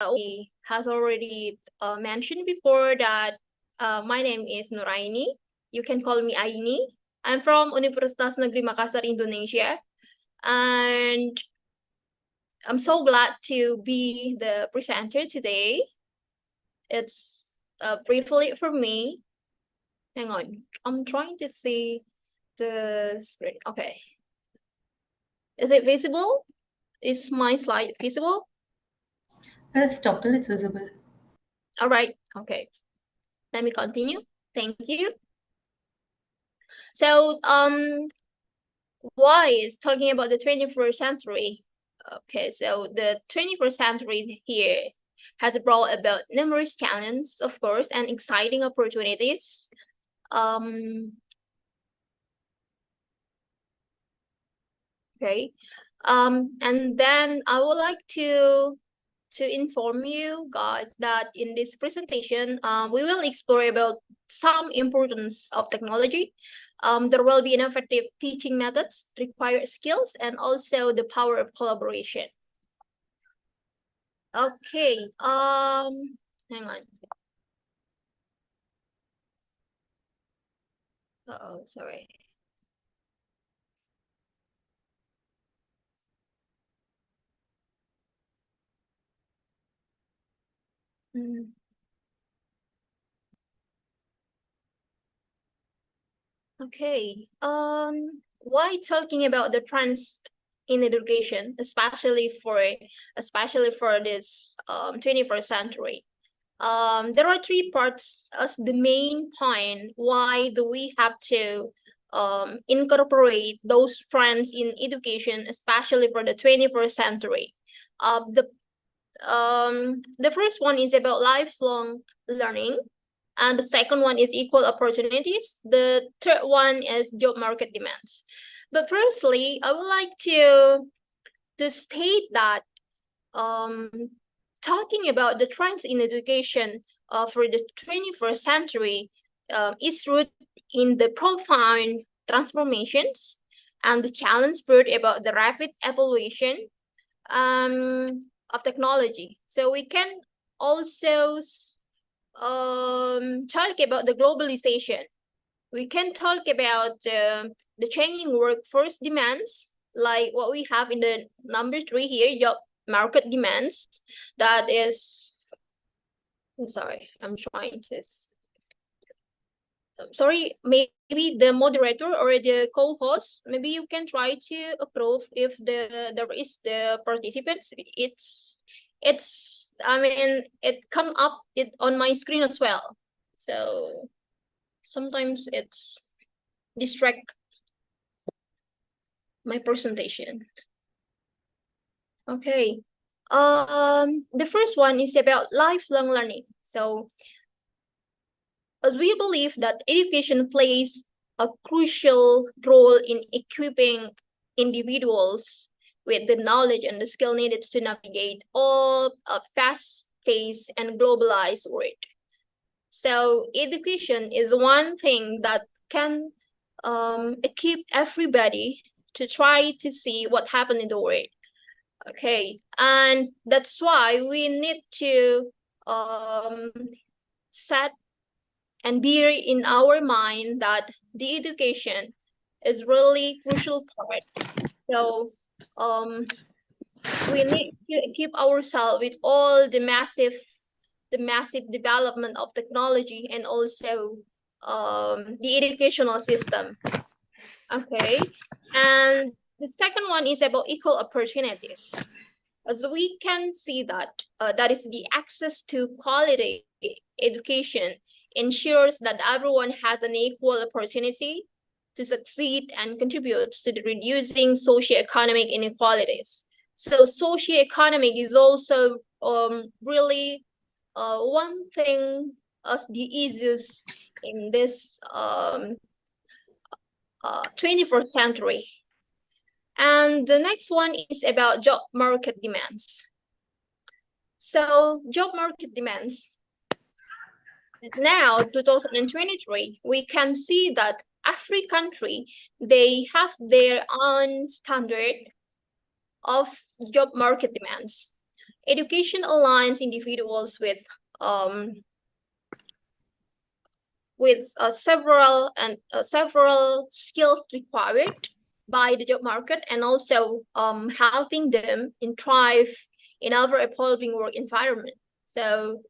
has already mentioned before that my name is Nuraini. You can call me Aini. I'm from Universitas Negeri Makassar, Indonesia. And I'm so glad to be the presenter today. It's a privilege for me. Hang on, I'm trying to see the screen. Okay. Is it visible? Is my slide visible? Yes, doctor, it's visible. All right. Okay. Let me continue. Thank you. So, why is talking about the 21st century? Okay, so the 21st century here has brought about numerous challenges, of course, and exciting opportunities. Okay, and then I would like to inform you guys that in this presentation, we will explore about some importance of technology. There will be innovative teaching methods, required skills, and also the power of collaboration. Okay, hang on. Uh-oh, sorry. Okay. Why talking about the trends in education, especially for this 21st century? There are three parts as the main point. Why do we have to incorporate those trends in education, especially for the 21st century? The first one is about lifelong learning. And the second one is equal opportunities. The third one is job market demands. But firstly, I would like to state that talking about the trends in education for the 21st century is rooted in the profound transformations and the challenge brought about the rapid evolution of technology. So we can also talk about the globalization. We can talk about the changing workforce demands, like what we have in the number 3 here, job market demands. That is, sorry, I'm trying to. Sorry, maybe the moderator or the co-host, maybe you can try to approve if there is the participants. It's I mean it come up on my screen as well. So sometimes it's distract my presentation. Okay. The first one is about lifelong learning. So as we believe that education plays a crucial role in equipping individuals with the knowledge and the skill needed to navigate all a fast-paced and globalized world. So education is one thing that can equip everybody to try to see what happened in the world. Okay, and that's why we need to set and bear in our mind that the education is really crucial part. So we need to equip ourselves with all the massive development of technology and also the educational system. Okay, and the second one is about equal opportunities. As we can see that that is the access to quality education ensures that everyone has an equal opportunity to succeed and contributes to the reducing socioeconomic inequalities. So socioeconomic is also really one thing as the issues in this 21st century. And the next one is about job market demands. So job market demands. Now, 2023, we can see that every country, they have their own standard of job market demands. education aligns individuals with several skills required by the job market, and also helping them in thrive in our evolving work environment. So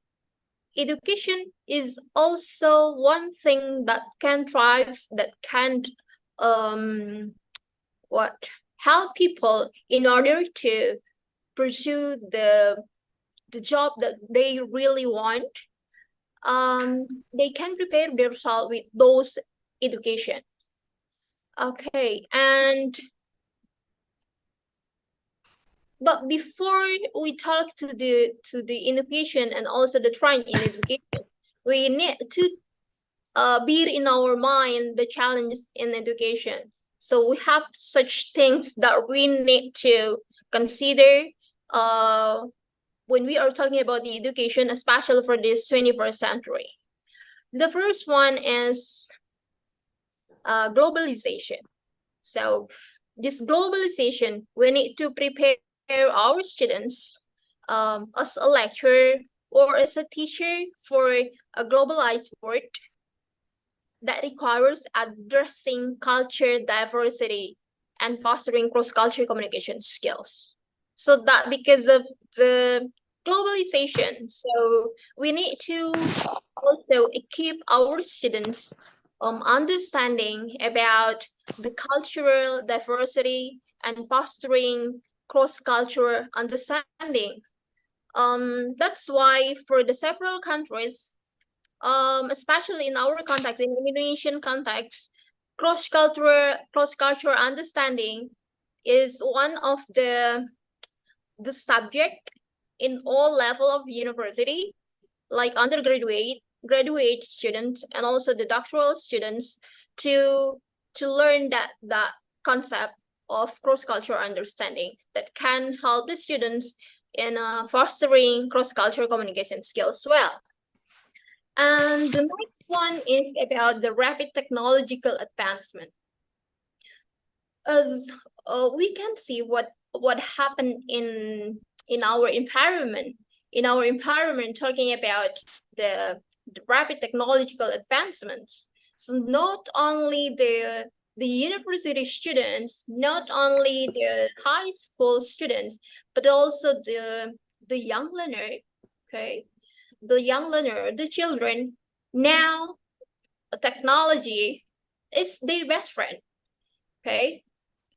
education is also one thing that can thrive, that can help people in order to pursue the job that they really want. They can prepare themselves with those education. Okay, but before we talk to the education and also the trend in education, we need to bear in our mind the challenges in education. So we have such things that we need to consider when we are talking about the education, especially for this 21st century. The first one is globalization. So this globalization, we need to prepare our students as a lecturer or as a teacher for a globalized world that requires addressing culture diversity and fostering cross-cultural communication skills. So that because of the globalization, so we need to also equip our students understanding about the cultural diversity and fostering cross-cultural understanding. That's why for the several countries, especially in our context, in Indonesian context, cross-cultural understanding is one of the subject in all level of university, like undergraduate, graduate students, and also the doctoral students to learn that concept of cross-cultural understanding that can help the students in fostering cross-cultural communication skills well. And the next one is about the rapid technological advancement. As we can see what happened in our environment, talking about the rapid technological advancements. So not only the university students, not only the high school students, but also the young learner, okay, the children, now technology is their best friend, okay?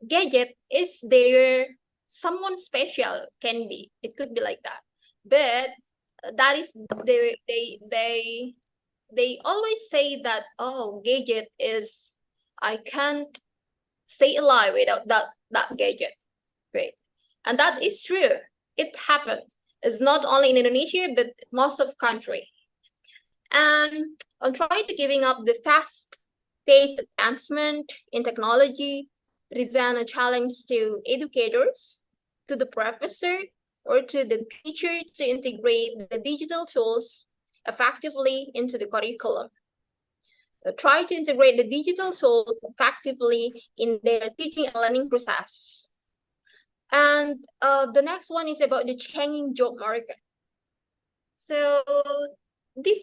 Gadget is their someone special, can be. It could be like that. But that is they always say that, oh, gadget is, I can't stay alive without that gadget. Great. And that is true. It happened. It's not only in Indonesia, but most of country. And I'm trying to giving up the fast-paced advancement in technology present a challenge to educators, to the professor, or to the teacher to integrate the digital tools effectively into the curriculum. Try to integrate the digital tools effectively in their teaching and learning process. And the next one is about the changing job market. So this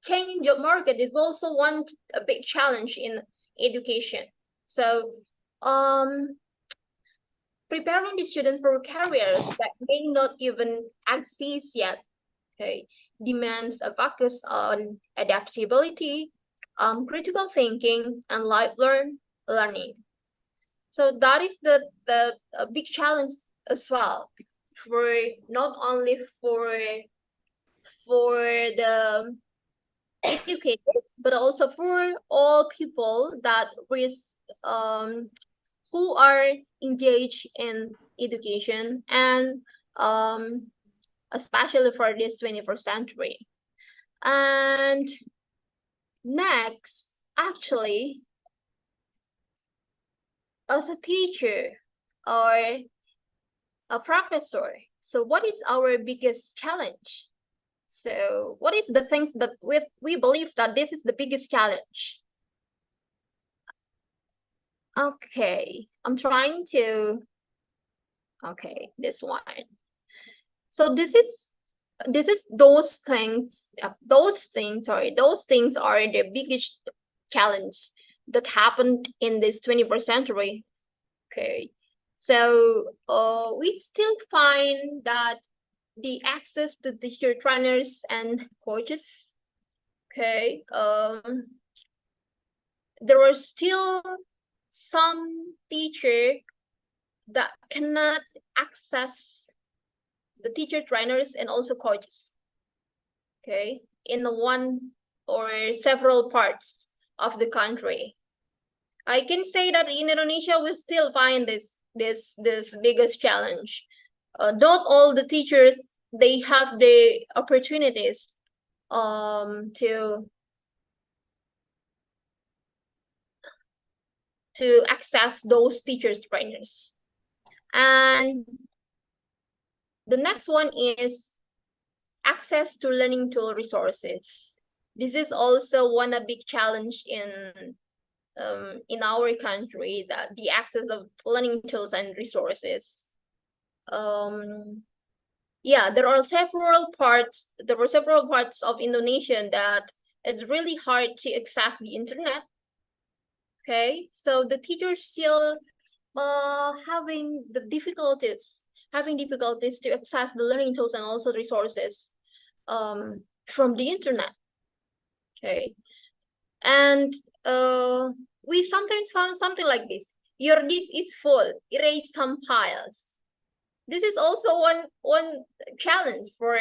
changing job market is also a big challenge in education. So preparing the students for careers that may not even exist yet, okay, demands a focus on adaptability, critical thinking, and lifelong learning. So that is the big challenge as well, for not only for the educators, but also for all people that who are engaged in education, and especially for this 21st century. And next, actually, as a teacher or a professor, so what is our biggest challenge? So what is the things that we believe that this is the biggest challenge? Okay, I'm trying to, okay, this one. So this is those things are the biggest challenge that happened in this 21st century. Okay, so we still find that the access to teacher trainers and coaches, okay, there are still some teacher that cannot access the teacher trainers and also coaches, okay, in one or several parts of the country. I can say that in Indonesia we still find this biggest challenge. Not all the teachers they have the opportunities to access those teachers trainers. And the next one is access to learning tool resources. This is also one a big challenge in our country, that the access of learning tools and resources. Yeah, there were several parts of Indonesia that it's really hard to access the internet. Okay, so the teachers still having difficulties to access the learning tools and also resources from the internet. Okay, and we sometimes found something like this: your disk is full, erase some files. This is also one challenge for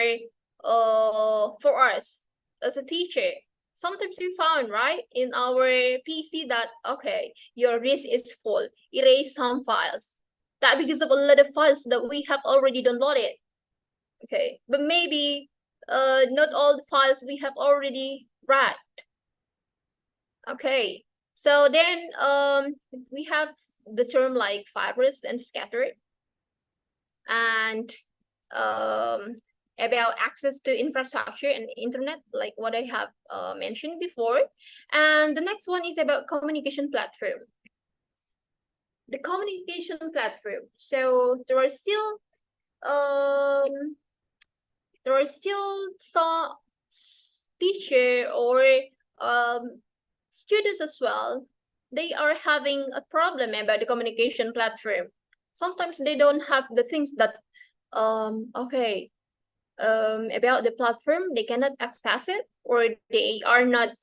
us as a teacher. Sometimes we found, right, in our PC that, okay, your disk is full, erase some files. That because of a lot of files that we have already downloaded. Okay, but maybe not all the files we have already read. Okay, so then we have the term like fibrous and scattered, and about access to infrastructure and internet, like what I have mentioned before. And the next one is about communication platform. The communication platform. So there are still some teacher or students as well. They are having a problem about the communication platform. Sometimes they don't have the things that okay, about the platform, they cannot access it, or they are not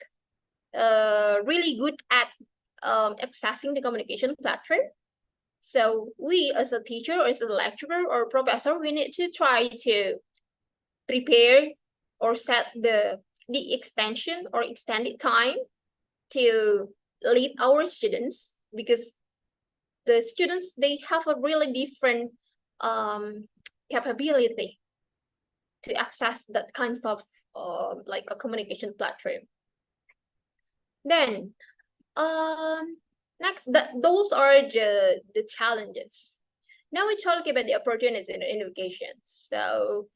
really good at accessing the communication platform. So we as a teacher or as a lecturer or professor, we need to try to prepare or set the extension or extended time to lead our students, because the students, they have a really different capability to access that kinds of like a communication platform. Then next, those are the challenges. Now we talk about the opportunities in education. So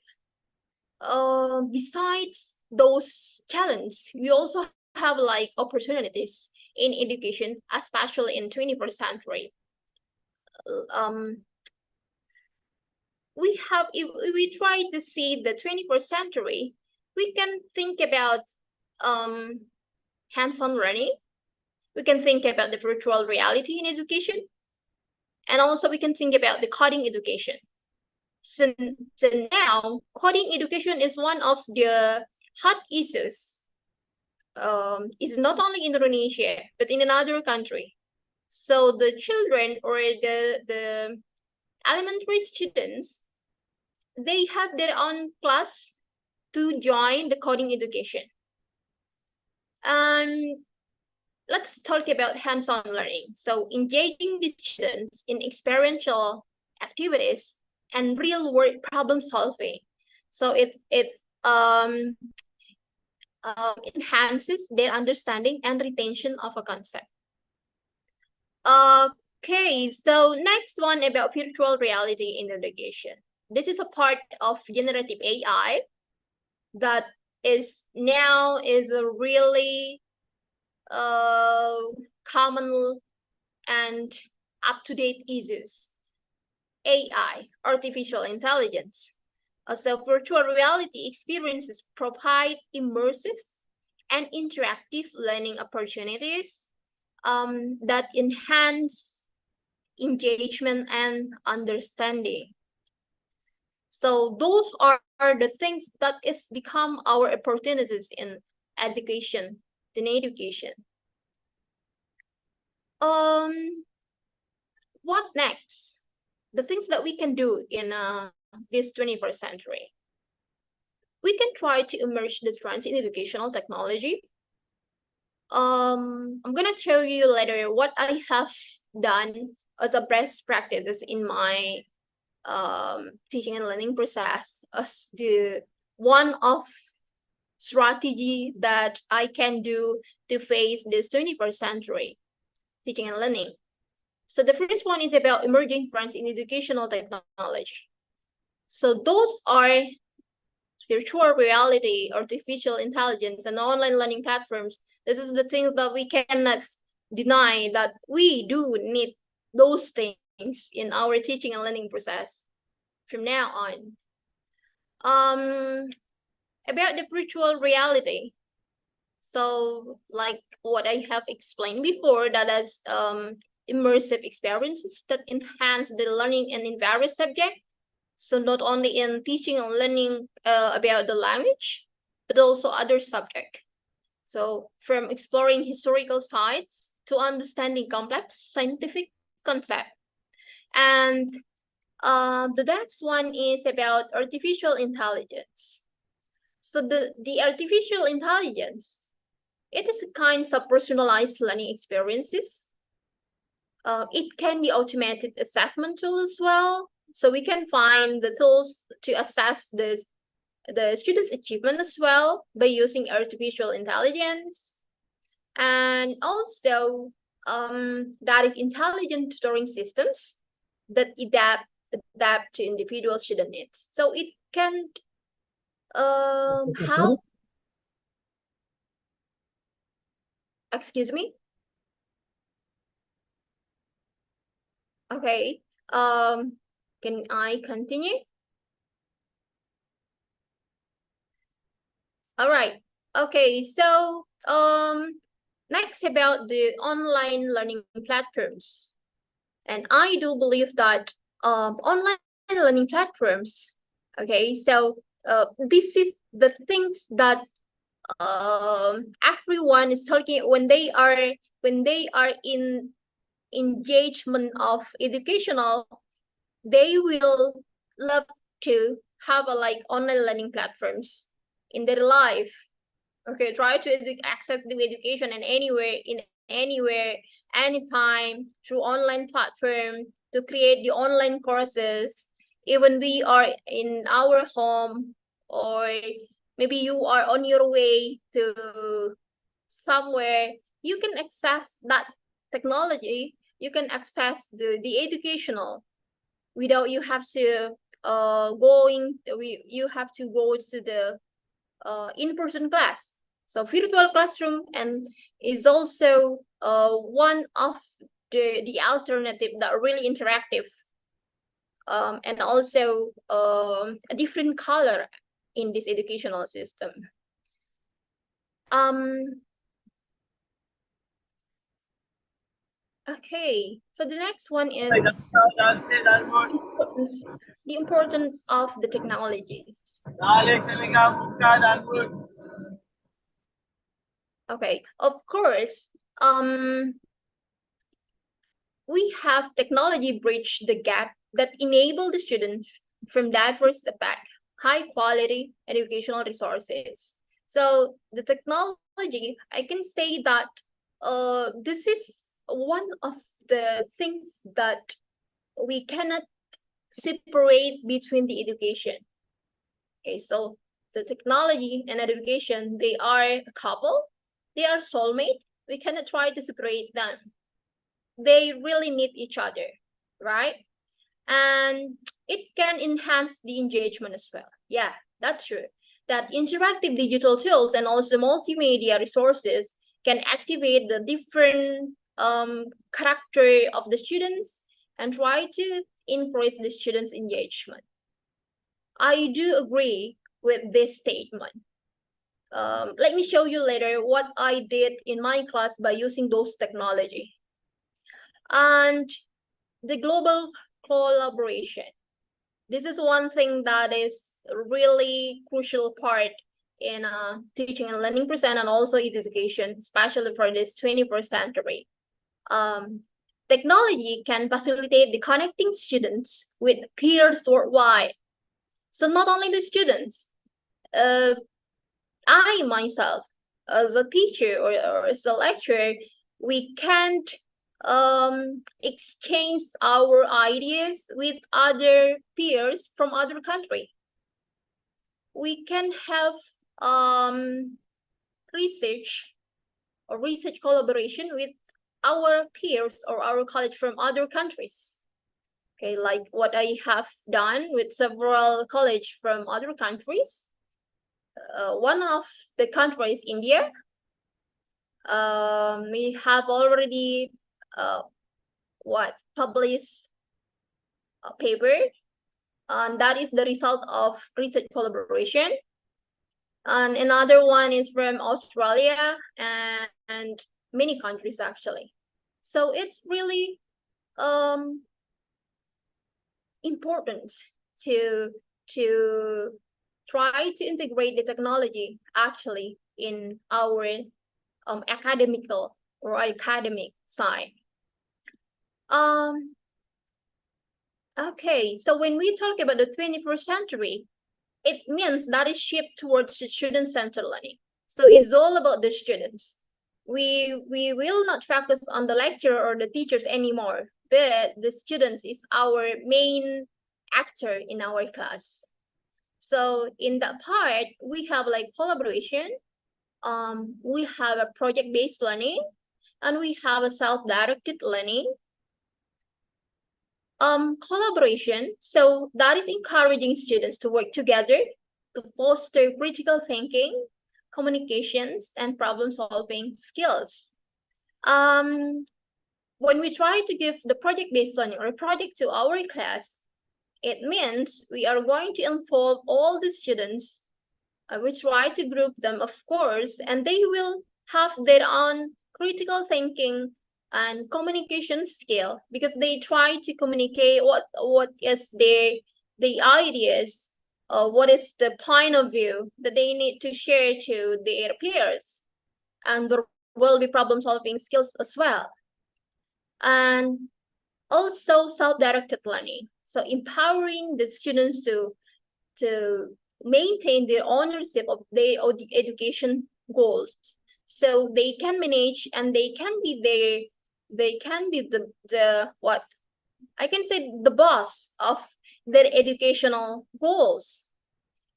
besides those challenges, we also have like opportunities in education, especially in 21st century. If we try to see the 21st century, we can think about hands-on learning. We can think about the virtual reality in education. And also we can think about the coding education. So now coding education is one of the hot issues. It's not only in Indonesia, but in another country. So the children or the elementary students, they have their own class to join the coding education. Let's talk about hands-on learning. So engaging the students in experiential activities and real-world problem solving. So it enhances their understanding and retention of a concept. Okay, so next one about virtual reality in education. This is a part of generative AI that is a really common and up-to-date issues. AI, artificial intelligence. So virtual reality experiences provide immersive and interactive learning opportunities that enhance engagement and understanding. So those are the things that is become our opportunities in education. What next? The things that we can do in this 21st century. We can try to immerse the trends in educational technology. I'm gonna show you later what I have done as a best practices in my teaching and learning process as the one of strategy that I can do to face this 21st century teaching and learning. So the first one is about emerging trends in educational technology. So those are virtual reality, artificial intelligence, and online learning platforms. This is the things that we cannot deny that we do need those things in our teaching and learning process from now on. About the virtual reality. So like what I have explained before, that is immersive experiences that enhance the learning in various subjects. So not only in teaching and learning about the language, but also other subjects. So from exploring historical sites to understanding complex scientific concepts. And the next one is about artificial intelligence. So the artificial intelligence, it is a kind of personalized learning experiences. It can be automated assessment tool as well. So we can find the tools to assess the students' achievement as well by using artificial intelligence. And also, that is intelligent tutoring systems that adapt to individual student needs. So it can help. Excuse me. Okay. Can I continue? All right. Okay. So next about the online learning platforms, and I do believe that online learning platforms. Okay. So this is the things that everyone is talking when they are in engagement of educational, they will love to have a like online learning platforms in their life. Okay, try to access the education and anywhere anytime through online platform to create the online courses. Even we are in our home, or maybe you are on your way to somewhere, you can access that technology. You can access the educational without you have to you have to go to the in-person class. So virtual classroom and is also one of the alternative that are really interactive, and also a different color in this educational system. Okay, so the next one is the importance of the technologies. Okay, of course, we have technology bridge the gap that enable the students from diverse high quality educational resources. So the technology, I can say that this is one of the things that we cannot separate between the education. Okay, so the technology and education, they are a couple, they are soulmate. We cannot try to separate them. They really need each other, right? And it can enhance the engagement as well. Yeah, that's true. That interactive digital tools and also multimedia resources can activate the different character of the students and try to increase the students' engagement. I do agree with this statement. Let me show you later what I did in my class by using those technology. And the global collaboration. This is one thing that is a really crucial part in teaching and learning percent and also education, especially for this 21st century. Technology can facilitate the connecting students with peers worldwide. So not only the students, I myself, as a teacher or as a lecturer, we can't exchange our ideas with other peers from other country. We can have research or research collaboration with our peers or our colleagues from other countries. Okay, like what I have done with several colleagues from other countries. One of the countries, India. We have already published a paper, and that is the result of research collaboration. And another one is from Australia and many countries actually. So it's really important to try to integrate the technology actually in our academical or academic side. Okay, so when we talk about the 21st century, it means that is shift towards the student-centered learning. So it's all about the students. We will not focus on the lecturer or the teachers anymore, but the students is our main actor in our class. So in that part, we have like collaboration, we have a project-based learning, and we have a self-directed learning. Collaboration, so that is encouraging students to work together to foster critical thinking, communications, and problem-solving skills. When we try to give the project-based learning or a project to our class, it means we are going to involve all the students. We try to group them, of course, and they will have their own critical thinking and communication skill because they try to communicate what is the ideas, what is the point of view that they need to share to their peers, and there will be problem solving skills as well. And also self-directed learning, so empowering the students to maintain their ownership of their education goals, so they can manage and they can be the what I can say the boss of their educational goals,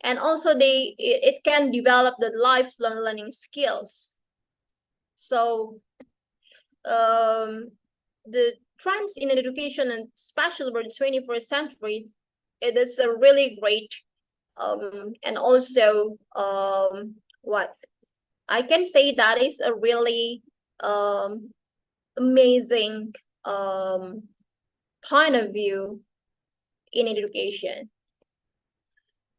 and also it can develop the lifelong learning skills. So the trends in education, and especially for the 21st century, it is a really great and also what I can say that is a really amazing point of view in education.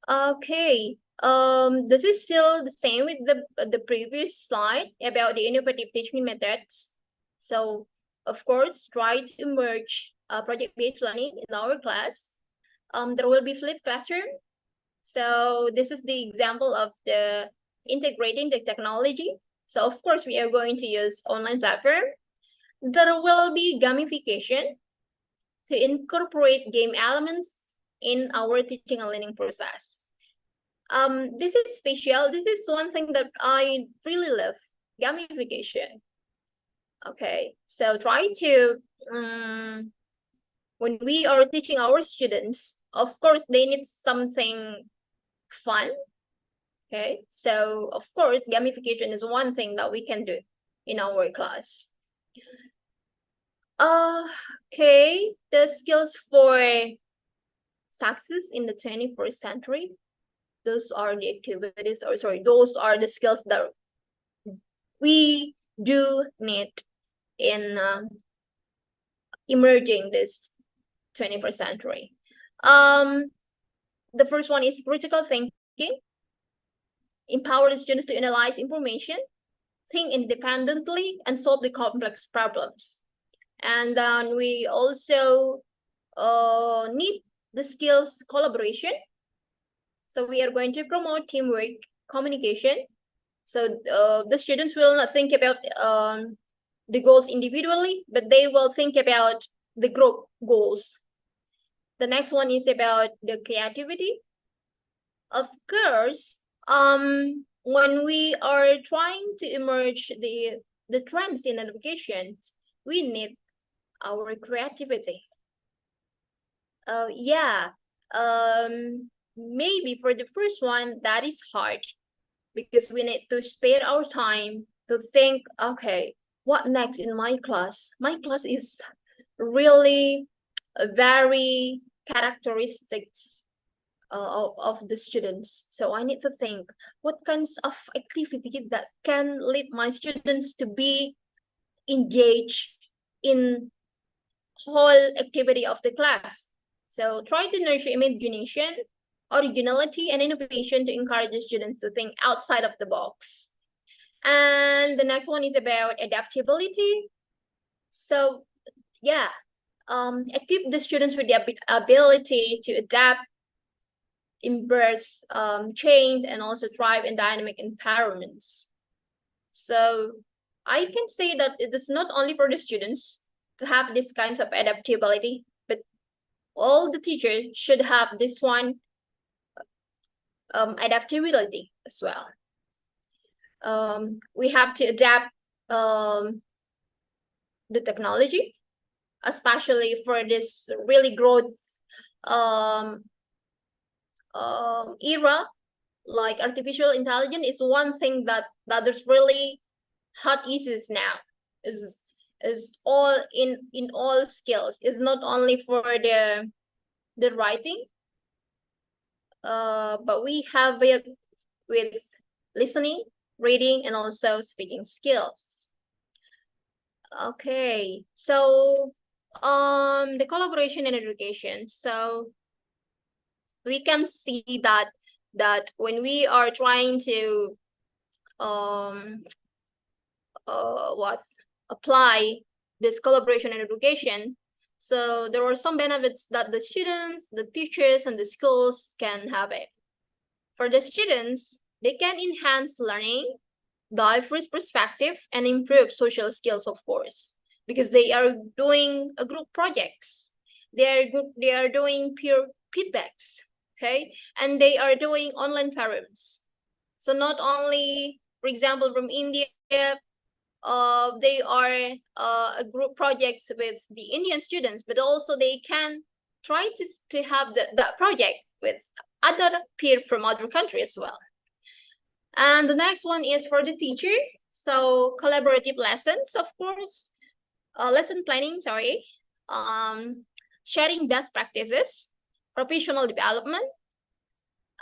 Okay, this is still the same with the previous slide about the innovative teaching methods. So of course, try to merge project-based learning in our class. There will be flipped classroom. So this is the example of the integrating the technology. So of course, we are going to use online platform. There will be gamification to incorporate game elements in our teaching and learning process. This is special. This is one thing that I really love, gamification. Okay, so try to, when we are teaching our students, of course, they need something fun. Okay, so of course, gamification is one thing that we can do in our class. Okay, the skills for success in the 21st century. Those are the activities, or sorry, those are the skills that we do need in emerging this 21st century. The first one is critical thinking. Empower the students to analyze information, think independently, and solve the complex problems. And then we also need the skills collaboration. So we are going to promote teamwork, communication. So the students will not think about the goals individually, but they will think about the group goals. The next one is about the creativity. Of course, when we are trying to emerge the trends in education, we need our creativity. Yeah. Maybe for the first one, that is hard because we need to spare our time to think, okay, what next in my class? My class is really very characteristics of the students. So I need to think what kinds of activity that can lead my students to be engaged in whole activity of the class. So try to nurture imagination, originality, and innovation to encourage the students to think outside of the box. And the next one is about adaptability. So yeah, equip the students with the ability to adapt, embrace change, and also thrive in dynamic environments. So I can say that it is not only for the students to have these kinds of adaptability, but all the teachers should have this one adaptability as well. We have to adapt the technology, especially for this really growth era. Like artificial intelligence is one thing that is really hot issues now. Is all in all skills. It's not only for the writing, but we have it with listening, reading, and also speaking skills. Okay, so the collaboration in education. So we can see that when we are trying to apply this collaboration in education, so there are some benefits that the students, the teachers, and the schools can have it. For the students, they can enhance learning, diverse perspective, and improve social skills, of course, because they are doing a group projects. They are doing peer feedbacks, okay, and they are doing online forums. So not only, for example, from India, they are a group projects with the Indian students, but also they can try to have that project with other peer from other countries as well. And the next one is for the teacher. So collaborative lessons, of course, lesson planning, sorry, sharing best practices, professional development,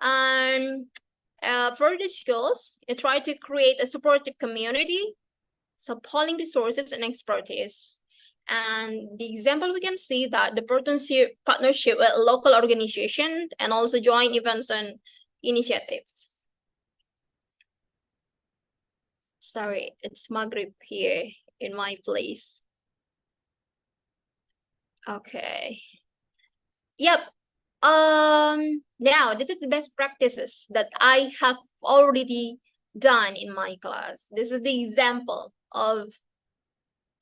and for the schools, try to create a supportive community, so pooling resources and expertise. And the example we can see that the partnership with local organizations and also joint events and initiatives. Sorry, it's Maghrib here in my place. Okay. Yep. Now this is the best practices that I have already done in my class. This is the example of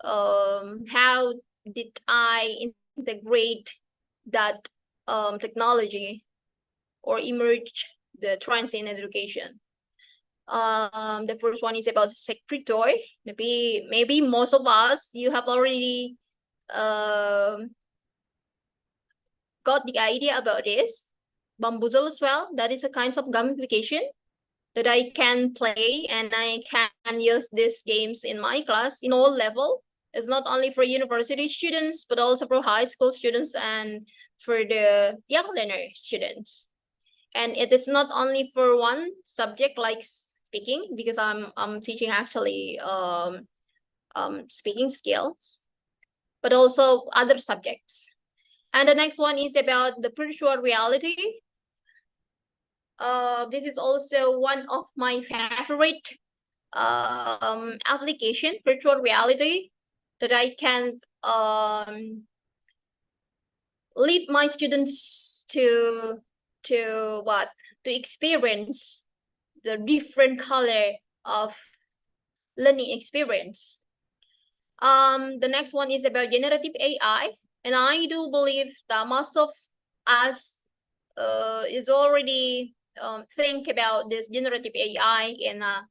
how did I integrate that technology or emerge the trends in education. The first one is about secretary. Maybe most of us, you have already got the idea about this. Bamboozle as well. That is a kind of gamification that I can play, and I can use these games in my class in all level. It's not only for university students, but also for high school students and for the young learner students. And it is not only for one subject like speaking, because I'm teaching actually speaking skills, but also other subjects. And the next one is about the virtual reality. This is also one of my favorite application, virtual reality, that I can lead my students to what, to experience the different color of learning experience. The next one is about generative AI, and I do believe that most of us is already think about this generative AI in a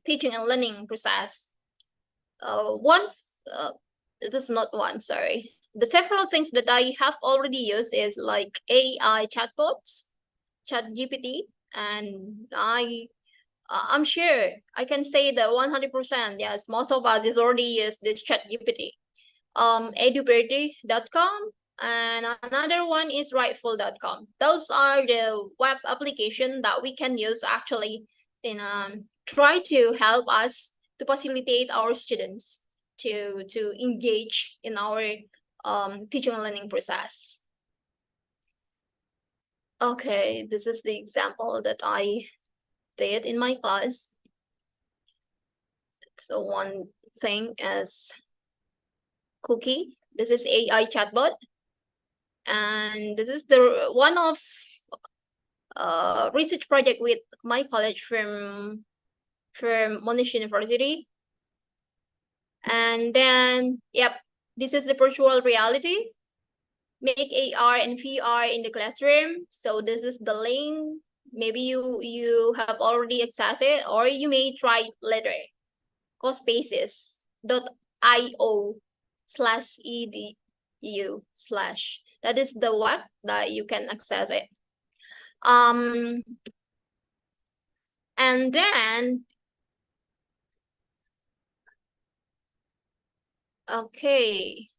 teaching and learning process. It is not one, sorry. The several things that I have already used is like AI chatbots, ChatGPT, and I'm sure I can say that 100%, yes, most of us is already use this ChatGPT. Eduberty.com, and another one is rightful.com. Those are the web application that we can use actually in try to help us to facilitate our students to engage in our teaching and learning process. Okay, this is the example that I did in my class. So one thing is cookie. This is AI chatbot, and this is the one of research project with my college from Monash University. And then, yep, this is the virtual reality. Make AR and VR in the classroom. So this is the link. Maybe you have already accessed it, or you may try it later. Cospaces.io/edu/ that is the web that you can access it. And then, okay.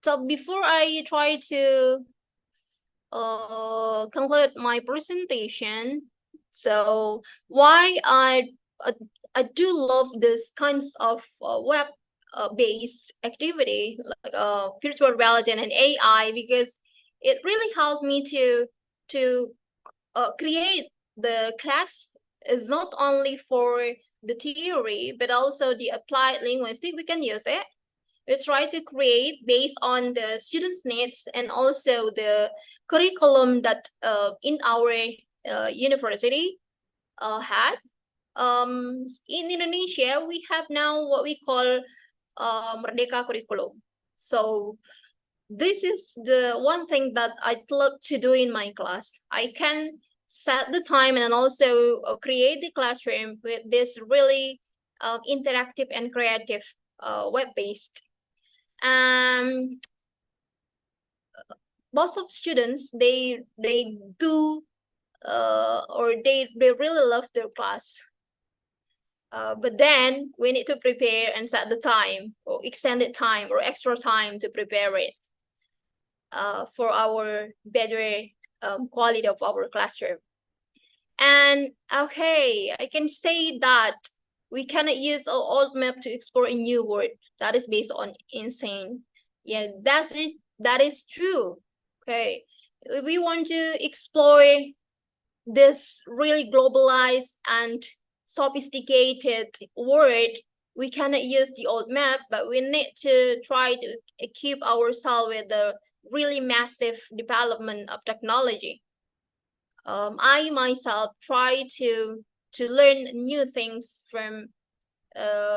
So before I try to conclude my presentation, so why I do love this kinds of web based activity like virtual reality and AI, because it really helped me to create the class is not only for the theory but also the applied linguistic. We can use it. We try to create based on the students' needs and also the curriculum that in our university had. In Indonesia, we have now what we call Merdeka curriculum. So this is the one thing that I'd love to do in my class. I can set the time and also create the classroom with this really interactive and creative web-based. Most of students, they do or they really love their class. But then we need to prepare and set the time or extended time or extra time to prepare it for our better quality of our classroom. And okay, I can say that we cannot use an old map to explore a new world that is based on insane. Yeah, that is true. Okay, if we want to explore this really globalized and sophisticated world, we cannot use the old map, but we need to try to equip ourselves with the really massive development of technology. I myself try to learn new things from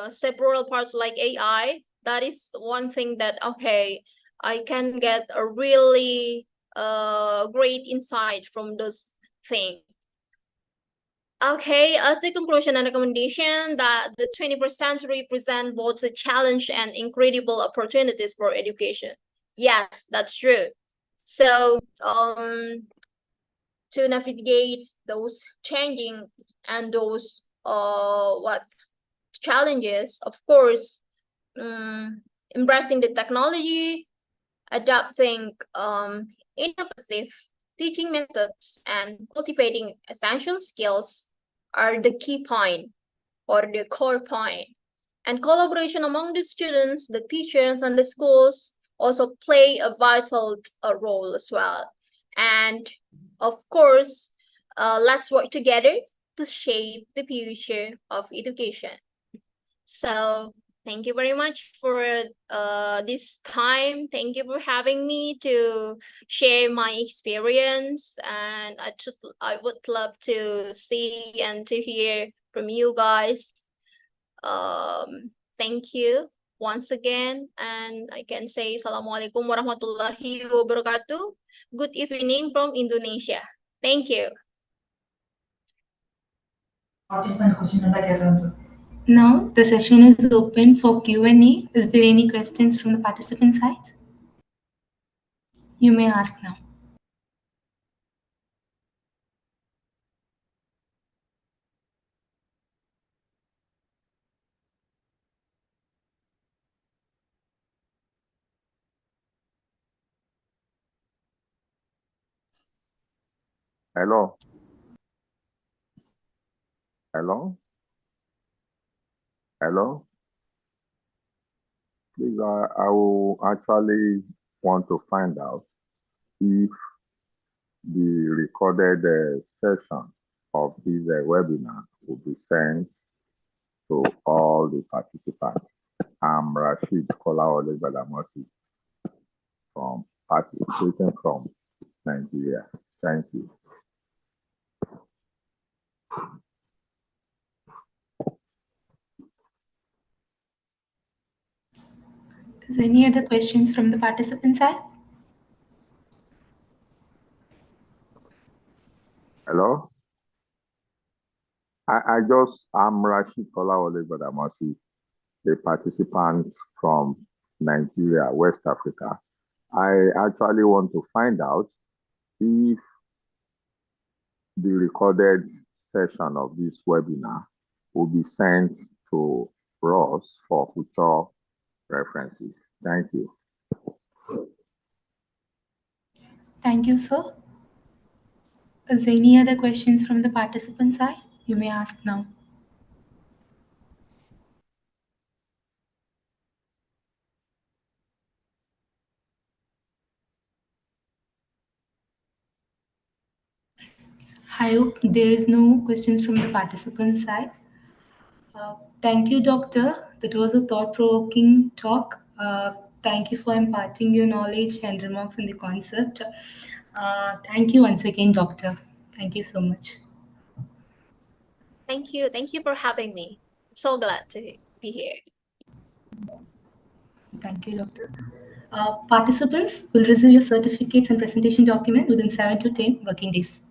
several parts like AI. That is one thing that, okay, I can get a really great insight from those things. Okay, as the conclusion and recommendation, that the 21st century present both a challenge and incredible opportunities for education. Yes, that's true. So to navigate those changing and those what challenges, of course, embracing the technology, adapting innovative teaching methods, and cultivating essential skills are the key point or the core point. And collaboration among the students, the teachers, and the schools also play a vital role as well. And of course, let's work together to shape the future of education. So thank you very much for this time. Thank you for having me to share my experience, and I would love to see and to hear from you guys. Thank you once again, and I can say Assalamualaikum warahmatullahi wabarakatuh. Good evening from Indonesia. Thank you. Now the session is open for Q&A. Is there any questions from the participant side? You may ask now. Hello. Hello. Hello. Please, I will actually want to find out if the recorded session of this webinar will be sent to all the participants. I'm Rashid Kolawole Badamosi from participating from Nigeria. Thank you. Is there any other questions from the participant side? Hello? I'm Rashid Kolawole Badamosi, a participant from Nigeria, West Africa. I actually want to find out if the recorded session of this webinar will be sent to Ross for future references. Thank you. Thank you, sir. Is there any other questions from the participant side? You may ask now. I hope there is no questions from the participant side. Thank you, Doctor. That was a thought-provoking talk. Thank you for imparting your knowledge and remarks on the concept. Thank you once again, Doctor. Thank you so much. Thank you. Thank you for having me. I'm so glad to be here. Thank you, Doctor. Participants will receive your certificates and presentation document within 7 to 10 working days.